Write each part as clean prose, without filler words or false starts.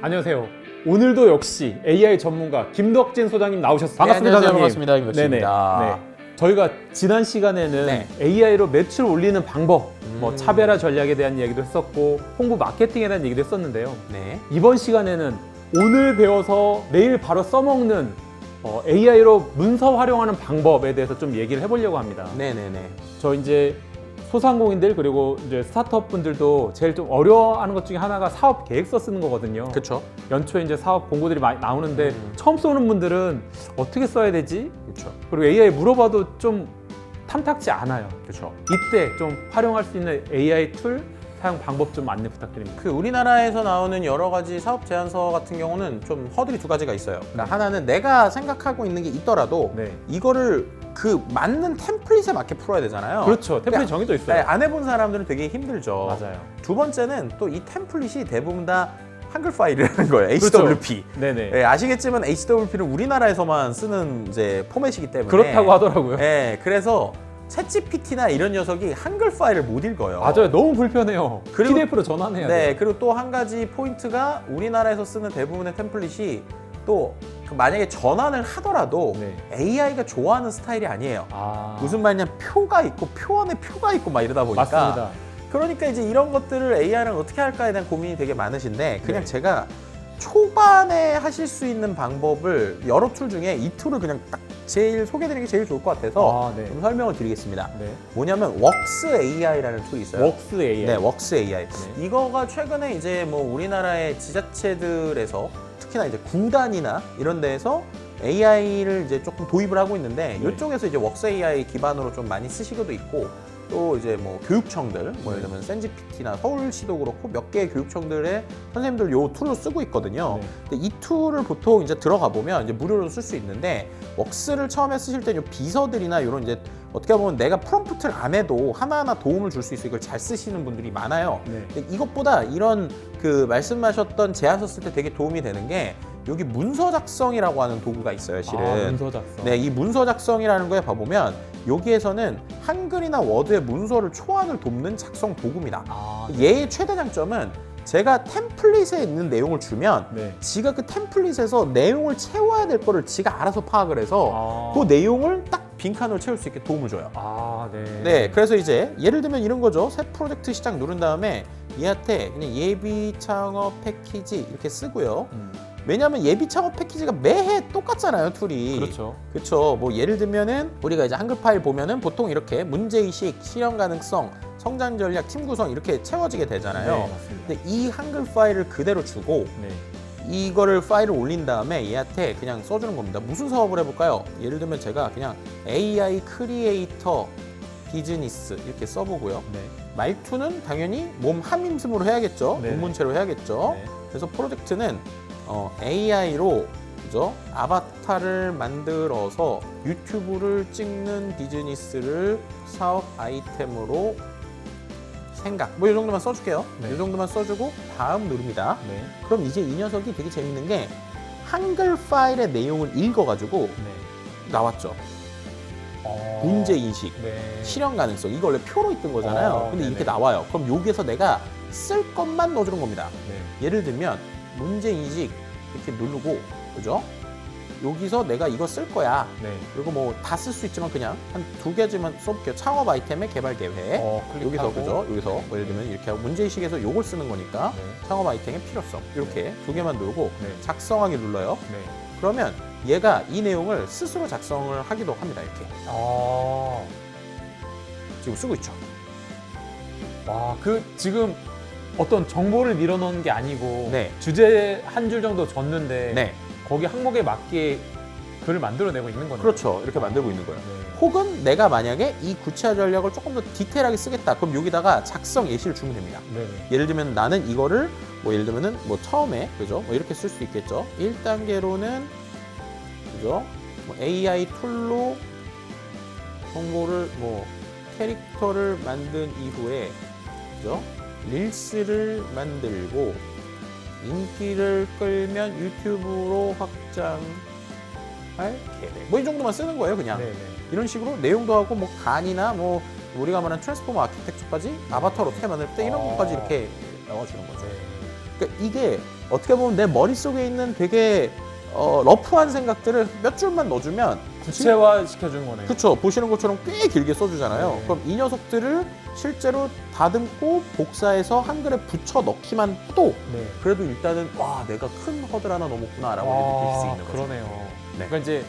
안녕하세요. 오늘도 역시 AI 전문가 김덕진 소장님 나오셨습니다. 반갑습니다, 안녕하세요. 소장님. 반갑습니다. 김덕진입니다. 네. 저희가 지난 시간에는 네. AI로 매출 올리는 방법, 뭐 차별화 전략에 대한 얘기도 했었고 홍보 마케팅에 대한 얘기도 했었는데요. 네. 이번 시간에는 오늘 배워서 내일 바로 써먹는 AI로 문서 활용하는 방법에 대해서 좀 얘기를 해보려고 합니다. 네네네. 저 이제 소상공인들 그리고 이제 스타트업 분들도 제일 좀 어려워하는 것 중에 하나가 사업 계획서 쓰는 거거든요. 그렇죠. 연초에 이제 사업 공고들이 많이 나오는데 처음 쏘는 분들은 어떻게 써야 되지? 그렇죠. 그리고 AI 물어봐도 좀 탐탁지 않아요. 그렇죠. 이때 좀 활용할 수 있는 AI 툴 사용 방법 좀 안내 부탁드립니다. 그 우리나라에서 나오는 여러 가지 사업 제안서 같은 경우는 좀 허들이 두 가지가 있어요. 그러니까 하나는 내가 생각하고 있는 게 있더라도 네. 이거를 그 맞는 템플릿에 맞게 풀어야 되잖아요. 그렇죠. 템플릿 그러니까 정해져 있어요. 네, 안 해본 사람들은 되게 힘들죠. 맞아요. 두 번째는 또 이 템플릿이 대부분 다 한글 파일이라는 거예요. 그렇죠. HWP. 네네. 네, 아시겠지만 HWP는 우리나라에서만 쓰는 이제 포맷이기 때문에 그렇다고 하더라고요. 네, 그래서 챗GPT나 이런 녀석이 한글 파일을 못 읽어요. 맞아요. 너무 불편해요. 그리고- PDF로 전환해야 네, 돼요. 그리고 또 한 가지 포인트가 우리나라에서 쓰는 대부분의 템플릿이 또 그 만약에 전환을 하더라도 네. AI가 좋아하는 스타일이 아니에요. 아, 무슨 말이냐, 표가 있고 표 안에 표가 있고 막 이러다 보니까 맞습니다. 그러니까 이제 이런 것들을 AI랑 어떻게 할까에 대한 고민이 되게 많으신데 그냥 네. 제가 초반에 하실 수 있는 방법을 여러 툴 중에 이 툴을 그냥 딱 제일 소개드리는 게 제일 좋을 것 같아서 아, 네. 좀 설명을 드리겠습니다. 네. 뭐냐면 웍스 AI라는 툴이 있어요. 웍스 AI. 네, 웍스 AI. 네. 이거가 최근에 이제 뭐 우리나라의 지자체들에서 특히나 이제 구단이나 이런 데에서 AI를 이제 조금 도입을 하고 있는데 네. 이쪽에서 이제 웍스 AI 기반으로 좀 많이 쓰시고도 있고 또 이제 뭐 교육청들 뭐 예를 들면 센지피티나 서울시도 그렇고 몇 개의 교육청들의 선생님들 요 툴로 쓰고 있거든요. 네. 근데 이 툴을 보통 이제 들어가 보면 이제 무료로 쓸 수 있는데 웍스를 처음에 쓰실 때 요 비서들이나 이런 이제 어떻게 보면 내가 프롬프트를 안 해도 하나하나 도움을 줄 수 있어 이걸 잘 쓰시는 분들이 많아요. 네. 근데 이것보다 이런 그 말씀하셨던 제안서 쓸 때 되게 도움이 되는 게 여기 문서 작성이라고 하는 도구가 있어요, 실은. 아, 문서 작성. 네, 이 문서 작성이라는 거에 봐보면 여기에서는 한글이나 워드의 문서를 초안을 돕는 작성 도구입니다. 아, 얘의 최대 장점은 제가 템플릿에 있는 내용을 주면 네. 지가 그 템플릿에서 내용을 채워야 될 거를 지가 알아서 파악을 해서 아. 그 내용을 딱 빈칸으로 채울 수 있게 도움을 줘요. 아, 네. 네, 그래서 이제 예를 들면 이런 거죠. 새 프로젝트 시작 누른 다음에 얘한테 그냥 예비 창업 패키지 이렇게 쓰고요. 왜냐하면 예비 창업 패키지가 매해 똑같잖아요, 툴이. 그렇죠. 그렇죠. 뭐 예를 들면은 우리가 이제 한글 파일 보면은 보통 이렇게 문제의식, 실현 가능성, 성장 전략, 팀 구성 이렇게 채워지게 되잖아요. 네, 맞습니다. 근데 이 한글 파일을 그대로 주고 네. 이거를 파일을 올린 다음에 얘한테 그냥 써주는 겁니다. 무슨 사업을 해볼까요? 예를 들면 제가 그냥 AI 크리에이터 비즈니스 이렇게 써보고요. 네. 말투는 당연히 몸 함임슴으로 해야겠죠. 네. 문문체로 해야겠죠. 네. 그래서 프로젝트는 AI로 그죠? 아바타를 만들어서 유튜브를 찍는 비즈니스를 사업 아이템으로 생각. 뭐 이 정도만 써줄게요. 네. 이 정도만 써주고 다음 누릅니다. 네. 그럼 이제 이 녀석이 되게 재밌는 게 한글 파일의 내용을 읽어가지고 네. 나왔죠. 어. 문제 인식, 네. 실현 가능성. 이거 원래 표로 있던 거잖아요. 근데 네네. 이렇게 나와요. 그럼 여기에서 내가 쓸 것만 넣어주는 겁니다. 네. 예를 들면 문제 인식 이렇게 누르고 그죠? 여기서 내가 이거 쓸 거야. 네. 그리고 뭐 다 쓸 수 있지만 그냥 한 두 개지만 써볼게요. 창업 아이템의 개발 계획. 클릭하고. 여기서 그죠? 여기서 뭐 예를 들면 이렇게 하고 문제 인식에서 요걸 쓰는 거니까 네. 창업 아이템의 필요성 이렇게 두 개만 누르고 네. 작성하기 눌러요. 네. 그러면 얘가 이 내용을 스스로 작성을 하기도 합니다. 이렇게 아. 지금 쓰고 있죠. 와, 그 지금 어떤 정보를 밀어넣는 게 아니고 네. 주제 한 줄 정도 줬는데 네, 거기 항목에 맞게 글을 만들어내고 있는 거네요. 그렇죠. 이렇게 만들고 있는 거예요. 네. 혹은 내가 만약에 이 구체화 전략을 조금 더 디테일하게 쓰겠다. 그럼 여기다가 작성 예시를 주면 됩니다. 네. 예를 들면 나는 이거를 뭐 예를 들면은 뭐 처음에 그죠? 뭐 이렇게 쓸 수 있겠죠. 1단계로는 그죠? 뭐 AI 툴로 홍보를 뭐 캐릭터를 만든 이후에 그죠? 릴스를 만들고 인기를 끌면 유튜브로 확장할 계획. 뭐 이 정도만 쓰는 거예요, 그냥. 네. 네. 이런 식으로 내용도 하고 뭐 간이나 뭐 우리가 말하는 트랜스포머 아키텍처까지 아바타를 어떻게 만들 때 이런 것까지 이렇게 나와주는 거죠. 네. 그러니까 이게 어떻게 보면 내 머릿속에 있는 되게 러프한 생각들을 몇 줄만 넣어주면 구체화 시켜주는 거네요. 그쵸. 보시는 것처럼 꽤 길게 써주잖아요. 네. 그럼 이 녀석들을 실제로 다듬고 복사해서 한글에 붙여 넣기만 해도 네. 그래도 일단은 와 내가 큰 허들 하나 넘었구나 라고 느낄 수 있는 거죠. 그러네요. 네. 그러니까 이제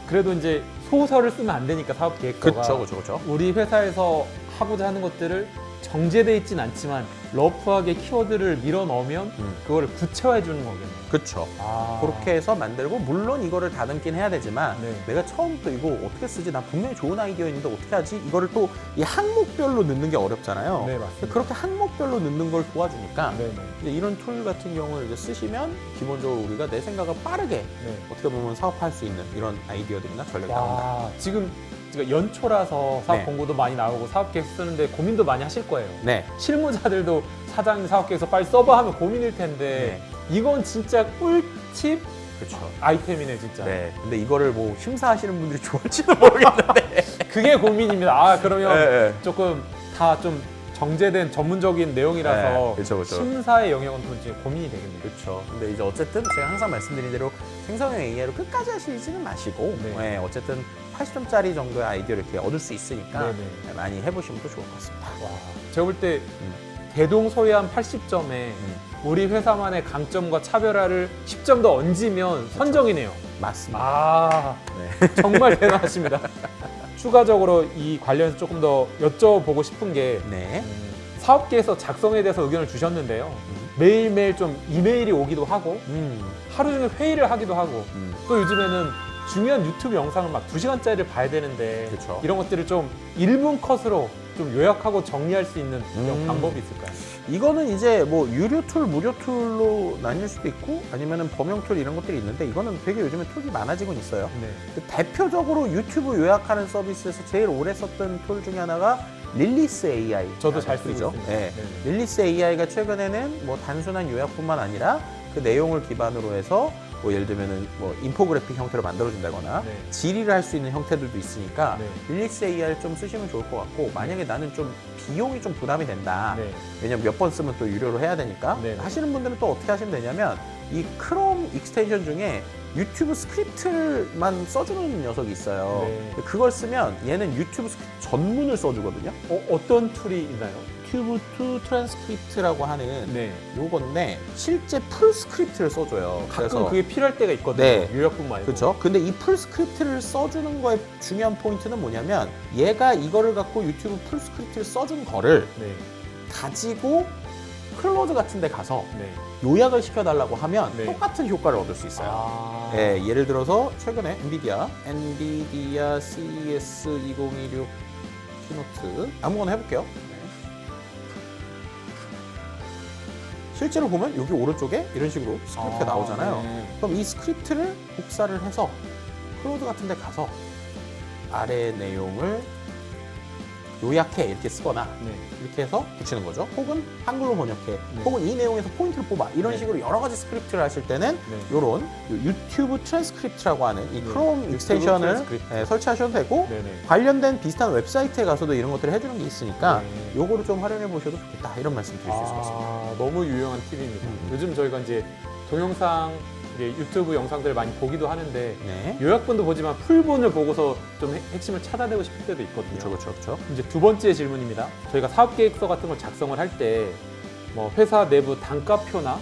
그래도 이제 소설을 쓰면 안 되니까 사업 계획서가 그쵸. 우리 회사에서 하고자 하는 것들을 정제돼 있진 않지만 러프하게 키워드를 밀어 넣으면 그거를 구체화해 주는 거겠네요. 그쵸. 아. 그렇게 해서 만들고 물론 이거를 다듬긴 해야 되지만 네. 내가 처음부터 이거 어떻게 쓰지? 나 분명히 좋은 아이디어였는데 어떻게 하지? 이거를 또 이 항목별로 넣는 게 어렵잖아요. 네, 맞습니다. 그렇게 항목별로 넣는 걸 도와주니까 네네. 이제 이런 툴 같은 경우를 이제 쓰시면 기본적으로 우리가 내 생각을 빠르게 네. 어떻게 보면 사업할 수 있는 이런 아이디어들이나 전략이 나온다. 와, 지금 연초라서 사업 네. 공고도 많이 나오고 사업 계획 쓰는데 고민도 많이 하실 거예요. 네. 실무자들도 사장님 사업 계획서 빨리 써봐 하면 고민일 텐데 이건 진짜 꿀팁 그렇죠. 아이템이네 진짜. 네. 근데 이거를 뭐 심사하시는 분들이 좋아할지도 모르겠는데. 그게 고민입니다. 아 그러면 네. 조금 다 좀 정제된 전문적인 내용이라서 네, 그쵸. 심사의 영역은 또 이제 고민이 되겠네요. 그렇죠. 근데 이제 어쨌든 제가 항상 말씀드린 대로 생성형 AI로 끝까지 하시지는 마시고 네. 네, 어쨌든 80점짜리 정도의 아이디어를 이렇게 얻을 수 있으니까 네네. 많이 해보시면 또 좋을 것 같습니다. 와, 제가 볼 때 대동소이한 80점에 우리 회사만의 강점과 차별화를 10점 더 얹으면 선정이네요. 맞습니다. 아, 네. 정말 대단하십니다. 추가적으로 이 관련해서 조금 더 여쭤보고 싶은 게 네. 사업계에서 작성에 대해서 의견을 주셨는데요. 매일매일 좀 이메일이 오기도 하고 하루 종일 회의를 하기도 하고 또 요즘에는 중요한 유튜브 영상을 막 2시간짜리를 봐야 되는데 그쵸. 이런 것들을 좀 1분 컷으로 좀 요약하고 정리할 수 있는 이런 방법이 있을까요? 이거는 이제 뭐 유료 툴, 무료 툴로 나뉠 수도 있고 아니면은 범용 툴 이런 것들이 있는데 이거는 되게 요즘에 툴이 많아지고 있어요. 네. 근데 대표적으로 유튜브 요약하는 서비스에서 제일 오래 썼던 툴 중에 하나가 릴리스 AI. 저도 잘 쓰고 툴이죠. 있습니다. 네. 네네. 릴리스 AI가 최근에는 뭐 단순한 요약뿐만 아니라 그 내용을 기반으로 해서 뭐 예를 들면은 뭐 인포그래픽 형태로 만들어준다거나 네. 질의를 할 수 있는 형태들도 있으니까 네. 릴리스 AI를 좀 쓰시면 좋을 것 같고 만약에 나는 좀 비용이 좀 부담이 된다. 네. 왜냐면 몇 번 쓰면 또 유료로 해야 되니까 네. 하시는 분들은 또 어떻게 하시면 되냐면 이 크롬 익스텐션 중에 유튜브 스크립트만 써주는 녀석이 있어요. 네. 그걸 쓰면 얘는 유튜브 스크립트 전문을 써주거든요. 어떤 툴이 있나요? 튜브 투 트랜스크립트라고 하는 네. 요건데 실제 풀 스크립트를 써줘요. 가끔 그게 필요할 때가 있거든요. 네. 요약뿐 말고. 그렇죠. 근데 이 풀 스크립트를 써주는 거의 중요한 포인트는 뭐냐면 얘가 이거를 갖고 유튜브 풀 스크립트를 써준 거를 네. 가지고 클로즈 같은 데 가서 네. 요약을 시켜달라고 하면 네. 똑같은 효과를 얻을 수 있어요. 아. 예, 예를 들어서 최근에 엔비디아 CES 2016 키노트 아무거나 해볼게요. 네. 실제로 보면 여기 오른쪽에 이런 식으로 스크립트가 나오잖아요. 네. 그럼 이 스크립트를 복사를 해서 클로드 같은 데 가서 아래 내용을 요약해 이렇게 쓰거나 네. 이렇게 해서 붙이는 거죠. 혹은 한글로 번역해. 네. 혹은 이 내용에서 포인트를 뽑아. 이런 네. 식으로 여러 가지 스크립트를 하실 때는 네. 요런 유튜브 트랜스크립트라고 하는 이 네. 크롬 유튜브 익스텐션을 트랜스크립트. 설치하셔도 되고 네네. 관련된 비슷한 웹사이트에 가서도 이런 것들을 해주는 게 있으니까 네. 요거를 좀 활용해 보셔도 좋겠다. 이런 말씀 드릴 수 있을 것 같습니다. 너무 유용한 팁입니다. 요즘 저희가 이제 동영상, 이제 유튜브 영상들을 많이 보기도 하는데 네. 요약본도 보지만 풀본을 보고서 좀 핵심을 찾아내고 싶을 때도 있거든요. 그렇죠. 이제 두 번째 질문입니다. 저희가 사업계획서 같은 걸 작성을 할 때 뭐 회사 내부 단가표나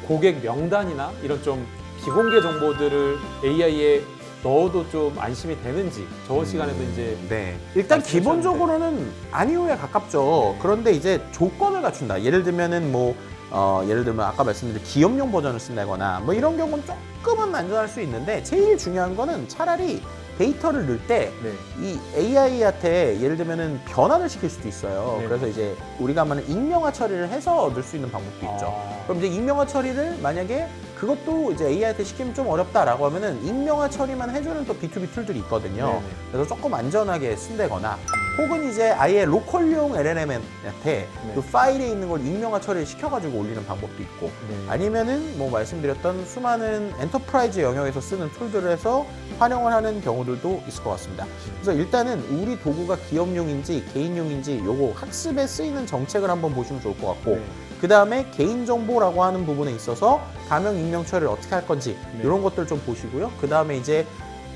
고객 명단이나 이런 좀 비공개 정보들을 AI에 넣어도 좀 안심이 되는지 저번 시간에도 이제 네. 일단 말씀하셨는데. 기본적으로는 아니오에 가깝죠. 네. 그런데 이제 조건을 갖춘다. 예를 들면은 뭐 예를 들면 아까 말씀드린 기업용 버전을 쓴다거나 뭐 이런 경우는 조금은 안전할 수 있는데 제일 중요한 거는 차라리 데이터를 넣을 때 네. 이 AI한테 예를 들면은 변환을 시킬 수도 있어요. 네. 그래서 이제 우리가 말하는 익명화 처리를 해서 넣을 수 있는 방법도 있죠. 그럼 이제 익명화 처리를 만약에 그것도 이제 AI한테 시키면 좀 어렵다라고 하면은 익명화 처리만 해주는 또 B2B 툴들이 있거든요. 네네. 그래서 조금 안전하게 쓴다거나 혹은 이제 아예 로컬용 LLM한테 그 파일에 있는 걸 익명화 처리를 시켜가지고 올리는 방법도 있고 네. 아니면은 뭐 말씀드렸던 수많은 엔터프라이즈 영역에서 쓰는 툴들을 해서 활용을 하는 경우들도 있을 것 같습니다. 그래서 일단은 우리 도구가 기업용인지 개인용인지 요거 학습에 쓰이는 정책을 한번 보시면 좋을 것 같고 네. 그 다음에 개인정보라고 하는 부분에 있어서 가명 익명 처리를 어떻게 할 건지 네. 이런 것들 좀 보시고요. 그 다음에 이제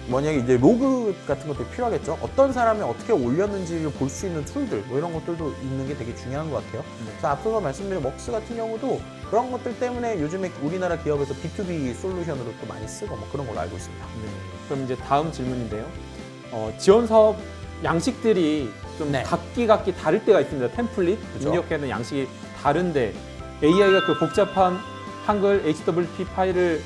만약에 이제 로그 같은 것도 필요하겠죠. 어떤 사람이 어떻게 올렸는지를 볼 수 있는 툴들 뭐 이런 것들도 있는 게 되게 중요한 것 같아요. 네. 그래서 앞서서 말씀드린 먹스 같은 경우도 그런 것들 때문에 요즘에 우리나라 기업에서 B2B 솔루션으로 또 많이 쓰고 뭐 그런 걸로 알고 있습니다. 네. 그럼 이제 다음 질문인데요. 지원 사업 양식들이 좀 네. 각기 다를 때가 있습니다. 템플릿 그죠. 입력하는 양식이 다른데 AI가 그 복잡한 한글 HWP 파일을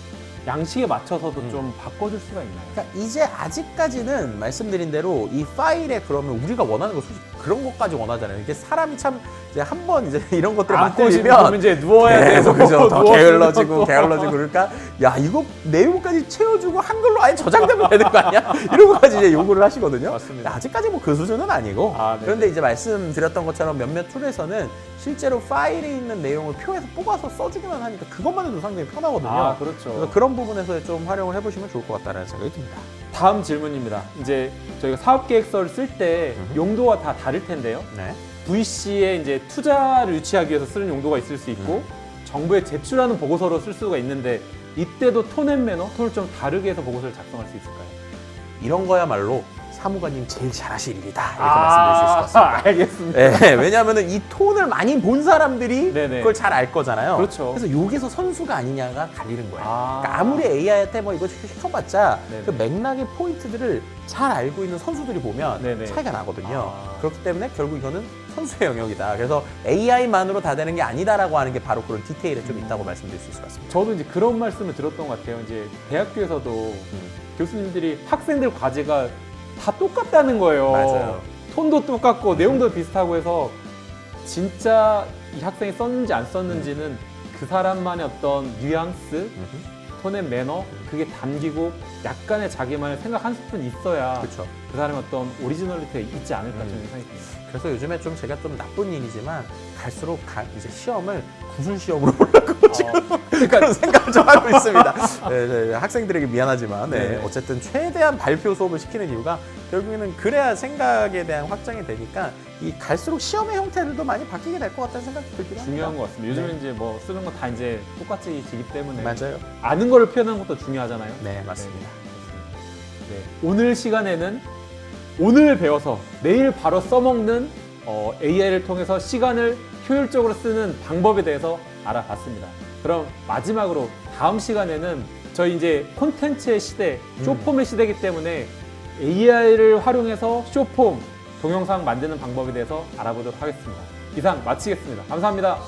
양식에 맞춰서도 좀 바꿔줄 수가 있나요? 그러니까 이제 아직까지는 말씀드린 대로 이 파일에 그러면 우리가 원하는 거 솔직히 그런 것까지 원하잖아요. 이게 사람이 참 이제 한번 이제 이런 것들을 안고 싶으면 만들면 이제 누워야 돼서 그죠. 더 누워서 게을러지고 그러니까 야 이거 내용까지 채워주고 한글로 아예 저장되면 되는 거 아니야? 이런 것까지 이제 요구를 하시거든요. 맞습니다. 아직까지 뭐 그 수준은 아니고 아, 네네. 그런데 이제 말씀드렸던 것처럼 몇몇 툴에서는 실제로 파일에 있는 내용을 표에서 뽑아서 써주기만 하니까 그것만 해도 상당히 편하거든요. 아, 그렇죠. 그래서 그런 부분에서 좀 활용을 해보시면 좋을 것 같다는 생각이 듭니다. 다음 질문입니다. 이제 저희가 사업 계획서를 쓸 때 용도가 다 다를 텐데요. 네. VC에 이제 투자를 유치하기 위해서 쓰는 용도가 있을 수 있고 정부에 제출하는 보고서로 쓸 수가 있는데 이때도 톤앤 매너, 톤을 좀 다르게 해서 보고서를 작성할 수 있을까요? 이런 거야말로 사무관님 제일 잘하실 일이다 이렇게 말씀드릴 수 있을 것 같습니다. 알겠습니다. 네, 왜냐하면 이 톤을 많이 본 사람들이 네네. 그걸 잘 알 거잖아요. 그렇죠. 그래서 여기서 선수가 아니냐가 갈리는 거예요. 아. 그러니까 아무리 AI한테 뭐 이거 시켜봤자 네네. 그 맥락의 포인트들을 잘 알고 있는 선수들이 보면 네네. 차이가 나거든요. 아. 그렇기 때문에 결국 이거는 선수의 영역이다. 그래서 AI만으로 다 되는 게 아니다라고 하는 게 바로 그런 디테일에 좀 있다고 말씀드릴 수 있을 것 같습니다. 저도 이제 그런 말씀을 들었던 것 같아요. 이제 대학교에서도 교수님들이 학생들 과제가 다 똑같다는 거예요. 맞아요. 톤도 똑같고 내용도 비슷하고 해서 진짜 이 학생이 썼는지 안 썼는지는 그 사람만의 어떤 뉘앙스, 톤의 매너 그게 담기고 약간의 자기만의 생각 한 스푼 있어야 그렇죠. 그 사람의 어떤 오리지널리티가 있지 않을까 저는 생각이 듭니다. 그래서 요즘에 좀 제가 좀 나쁜 일이지만 갈수록 이제 시험을 구술 시험으로 보려고 지금 그러니까 그런 생각을 좀 하고 있습니다. 네, 학생들에게 미안하지만 네. 어쨌든 최대한 발표 수업을 시키는 이유가 결국에는 그래야 생각에 대한 확장이 되니까 이 갈수록 시험의 형태들도 많이 바뀌게 될 것 같다는 생각이 들기도 합니다. 중요한 것 같습니다. 요즘에 네. 이제 뭐 쓰는 거 다 이제 똑같이지기 때문에 맞아요. 아는 거를 표현하는 것도 중요하잖아요. 네, 맞습니다. 네, 오늘 시간에는 오늘 배워서 내일 바로 써먹는 AI를 통해서 시간을 효율적으로 쓰는 방법에 대해서 알아봤습니다. 그럼 마지막으로 다음 시간에는 저희 이제 콘텐츠의 시대, 쇼폼의 시대이기 때문에 AI를 활용해서 쇼폼, 동영상 만드는 방법에 대해서 알아보도록 하겠습니다. 이상 마치겠습니다. 감사합니다.